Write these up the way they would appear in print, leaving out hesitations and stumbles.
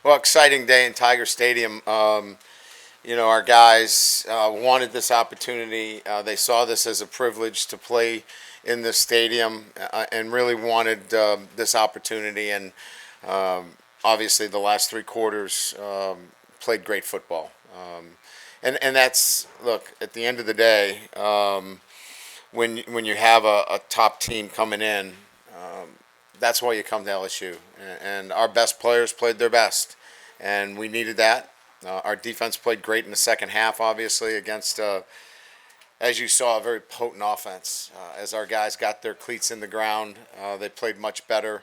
Well, exciting day in Tiger Stadium. Our guys wanted this opportunity. They saw this as a privilege to play in this stadium and really wanted this opportunity. And obviously, the last three quarters played great football. And that's, look, at the end of the day, when you have a top team coming in, that's why you come to LSU. And our best players played their best, and we needed that. Our defense played great in the second half, obviously, against, as you saw, a very potent offense. As our guys got their cleats in the ground, they played much better.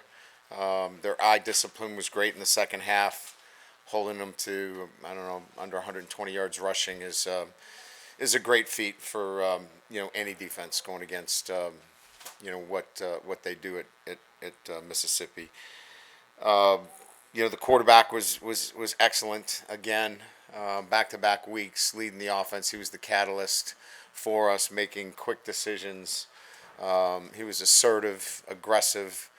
Their eye discipline was great in the second half. Holding them to, under 120 yards rushing is a great feat for any defense going against what they do at Mississippi. The quarterback was excellent again, back-to-back weeks leading the offense. He was the catalyst for us making quick decisions. He was assertive, aggressive,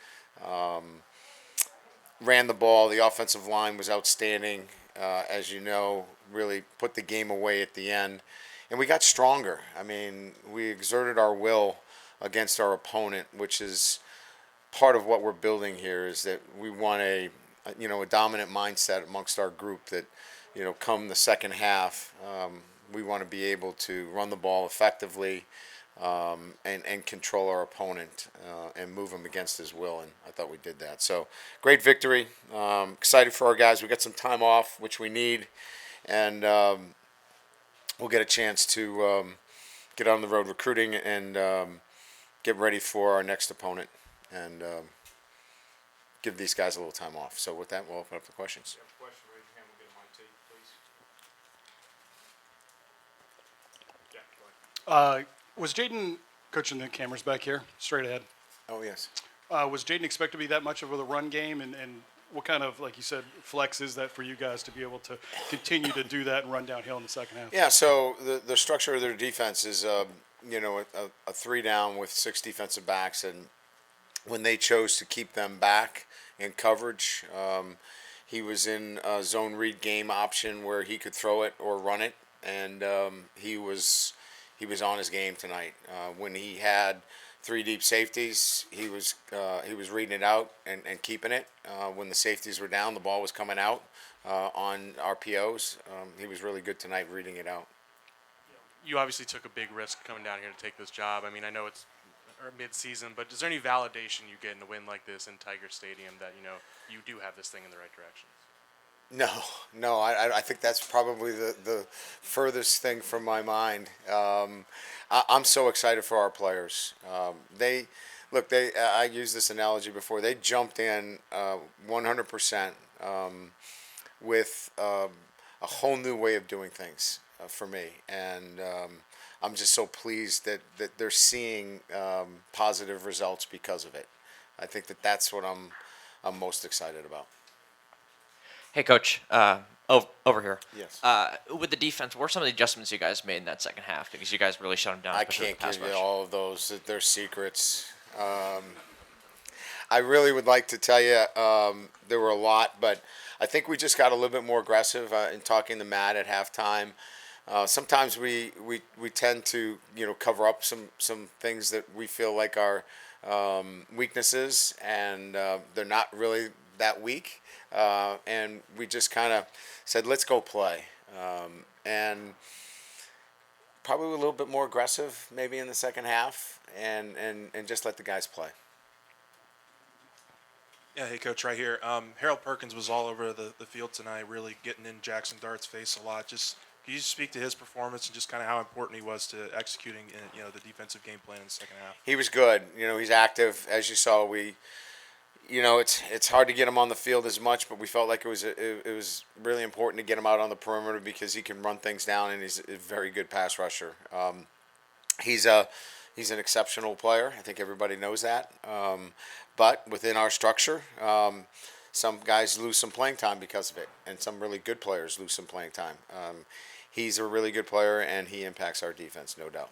ran the ball. The offensive line was outstanding, as you know, really put the game away at the end. And we got stronger. I mean, we exerted our will against our opponent, which is part of what we're building here, is that we want a dominant mindset amongst our group that, come the second half, we want to be able to run the ball effectively and control our opponent and move him against his will. And I thought we did that. So great victory. Excited for our guys. We got some time off, which we need. And we'll get a chance to get on the road recruiting and get ready for our next opponent and give these guys a little time off. So with that, we'll open up the questions. If you have a question, raise your hand. We'll get a mic to you, please. Yeah, go ahead. Was Jayden, coaching the cameras back here, straight ahead, Oh, yes. was Jayden expected to be that much of a run game? And what kind of, like you said, flex is that for you guys to be able to continue to do that and run downhill in the second half? Yeah, so the structure of their defense is, a three down with six defensive backs. And when they chose to keep them back in coverage, he was in a zone read game option where he could throw it or run it. And he was on his game tonight. When he had three deep safeties, he was reading it out and keeping it. When the safeties were down, the ball was coming out on RPOs. He was really good tonight reading it out. You obviously took a big risk coming down here to take this job. I mean, I know it's mid-season, but is there any validation you get in a win like this in Tiger Stadium that, you do have this thing in the right direction? No. I think that's probably the furthest thing from my mind. I'm so excited for our players. I used this analogy before. They jumped in 100% with a whole new way of doing things for me, and I'm just so pleased that they're seeing positive results because of it. I think that's what I'm most excited about. Hey, Coach, over here. Yes. With the defense, what were some of the adjustments you guys made in that second half? Because you guys really shut them down. I especially can't with the pass give you rush. all of those. They're secrets. I really would like to tell you there were a lot, but I think we just got a little bit more aggressive in talking to Matt at halftime. Sometimes we tend to cover up some things that we feel like are weaknesses, and they're not really that weak. And we just kind of said, let's go play. And probably a little bit more aggressive maybe in the second half and just let the guys play. Yeah, hey, Coach, right here. Harold Perkins was all over the field tonight, really getting in Jackson Dart's face a lot. Can you speak to his performance and just kind of how important he was to executing the defensive game plan in the second half? He was good. He's active. As you saw, it's hard to get him on the field as much, but we felt like it was really important to get him out on the perimeter because he can run things down, and he's a very good pass rusher. He's an exceptional player. I think everybody knows that. But within our structure, some guys lose some playing time because of it, and some really good players lose some playing time. He's a really good player, and he impacts our defense, no doubt.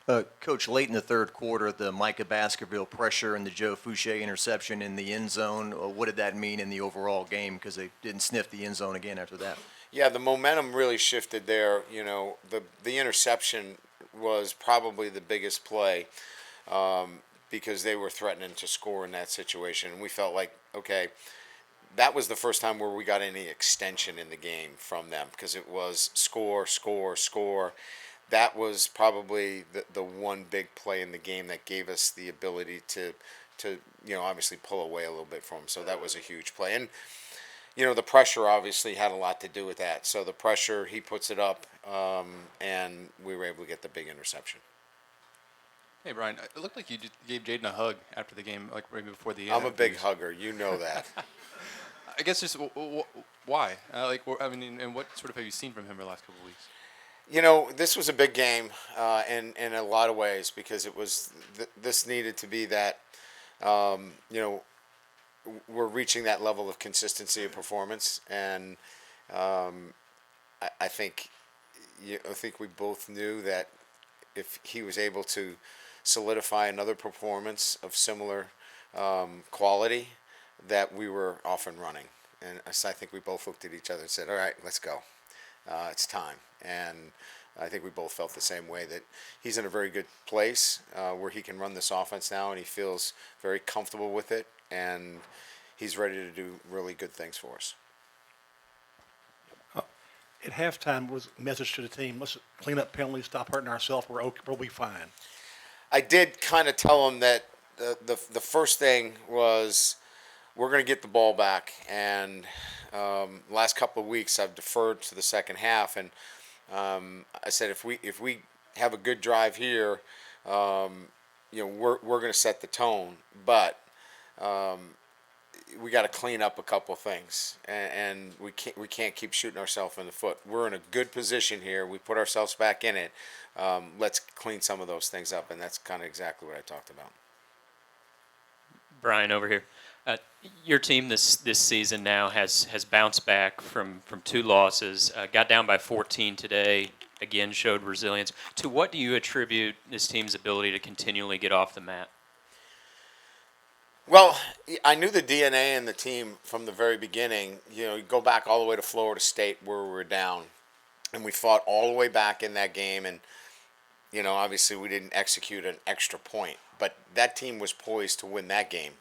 Coach, late in the third quarter, the Micah Baskerville pressure and the Joe Fouché interception in the end zone, what did that mean in the overall game? Because they didn't sniff the end zone again after that. Yeah, the momentum really shifted there. You know, the interception was probably the biggest play because they were threatening to score in that situation. And we felt like, okay, that was the first time where we got any extension in the game from them because it was score, score, score. That was probably the one big play in the game that gave us the ability to obviously pull away a little bit from them. So that was a huge play. And the pressure obviously had a lot to do with that. So the pressure, he puts it up, and we were able to get the big interception. Hey, Brian, it looked like you gave Jayden a hug after the game, like right before the end. I'm a big hugger. You know that. I guess just why? And what sort of have you seen from him the last couple of weeks? This was a big game in a lot of ways because it was this needed to be that, we're reaching that level of consistency of performance, and I think we both knew that if he was able to solidify another performance of similar quality, that we were off and running. And so I think we both looked at each other and said, all right, let's go. It's time. And I think we both felt the same way, that he's in a very good place where he can run this offense now, and he feels very comfortable with it, and he's ready to do really good things for us. At halftime was a message to the team: let's clean up penalties, stop hurting ourselves. We'll be fine. I did kind of tell him that the first thing was we're going to get the ball back, and last couple of weeks I've deferred to the second half, and I said if we have a good drive here, we're going to set the tone, but we got to clean up a couple things, and we can't keep shooting ourselves in the foot. We're in a good position here. We put ourselves back in it. Let's clean some of those things up, and that's kind of exactly what I talked about. Brian, over here. Your team this season now has bounced back from 2 losses, got down by 14 today, again showed resilience. To what do you attribute this team's ability to continually get off the mat? Well, I knew the DNA in the team from the very beginning. You go back all the way to Florida State where we were down, and we fought all the way back in that game, and obviously we didn't execute an extra point, but that team was poised to win that game.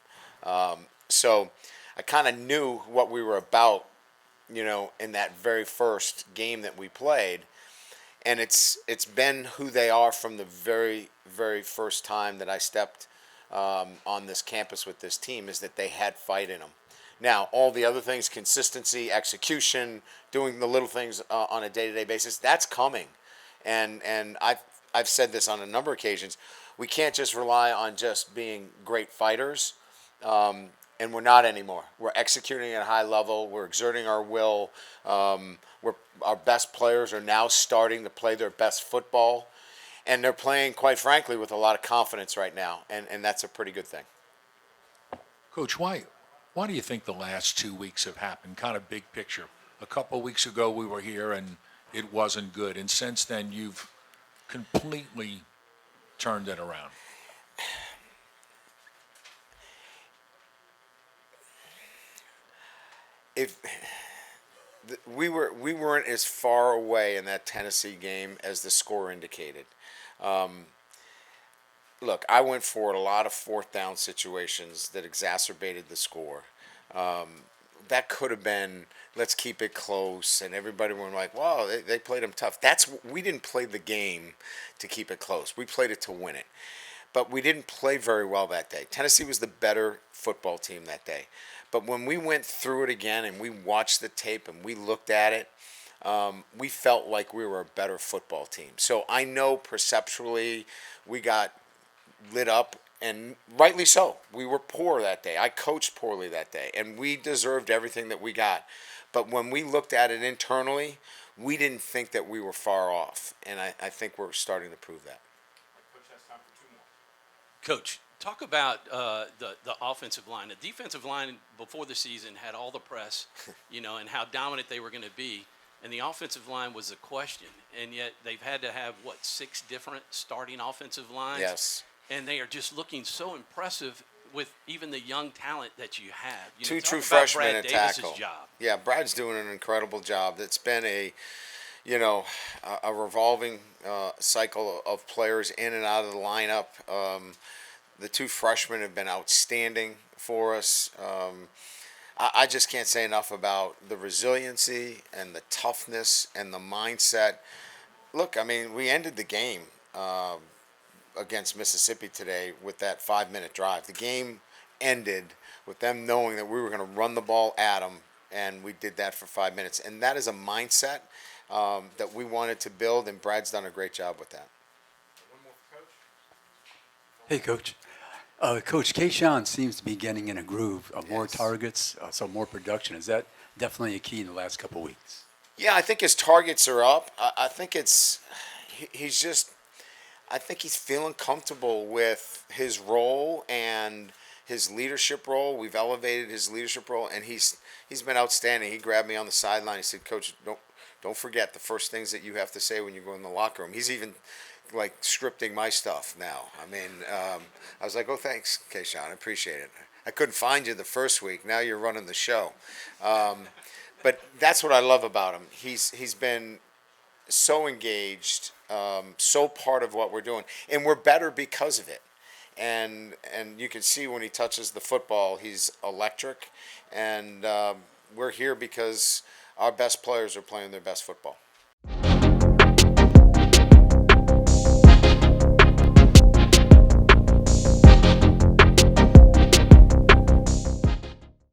So I kind of knew what we were about, in that very first game that we played. And it's been who they are from the very, very first time that I stepped on this campus with this team, is that they had fight in them. Now, all the other things, consistency, execution, doing the little things on a day-to-day basis, that's coming. And I've said this on a number of occasions. We can't just rely on just being great fighters. And we're not anymore. We're executing at a high level. We're exerting our will. Our best players are now starting to play their best football. And they're playing, quite frankly, with a lot of confidence right now. And that's a pretty good thing. Coach, why do you think the last 2 weeks have happened? Kind of big picture. A couple of weeks ago we were here and it wasn't good. And since then you've completely turned it around. We weren't as far away in that Tennessee game as the score indicated. Look, I went for a lot of fourth down situations that exacerbated the score. That could have been, let's keep it close, and everybody went like, wow, they played them tough. We didn't play the game to keep it close. We played it to win it. But we didn't play very well that day. Tennessee was the better football team that day. But when we went through it again and we watched the tape and we looked at it, we felt like we were a better football team. So I know perceptually we got lit up, and rightly so. We were poor that day. I coached poorly that day, and we deserved everything that we got. But when we looked at it internally, we didn't think that we were far off, and I think we're starting to prove that. Coach, talk about the offensive line. The defensive line before the season had all the press, and how dominant they were going to be. and the offensive line was a question, and yet they've had to have, 6 different starting offensive lines? Yes. And they are just looking so impressive with even the young talent that you have. You know, Two talk true about freshmen Brad at Davis's tackle. job. Yeah, Brad's doing an incredible job. It's been a revolving cycle of players in and out of the lineup. The two freshmen have been outstanding for us. I just can't say enough about the resiliency and the toughness and the mindset. Look, I mean, we ended the game against Mississippi today with that 5-minute drive. The game ended with them knowing that we were going to run the ball at them, and we did that for 5 minutes. And that is a mindset that we wanted to build, and Brad's done a great job with that. Hey, Coach. Coach Kayshawn seems to be getting in a groove of more targets, so more production. Is that definitely a key in the last couple weeks? Yeah, I think his targets are up. I think I think he's feeling comfortable with his role and his leadership role. We've elevated his leadership role, and he's been outstanding. He grabbed me on the sideline. He said, "Coach, don't forget the first things that you have to say when you go in the locker room." He's even like scripting my stuff now. I mean, I was like, "Oh, thanks, Kayshawn. I appreciate it. I couldn't find you the first week. Now you're running the show." But that's what I love about him. He's been so engaged, so part of what we're doing, and we're better because of it. And you can see when he touches the football, he's electric. And we're here because our best players are playing their best football.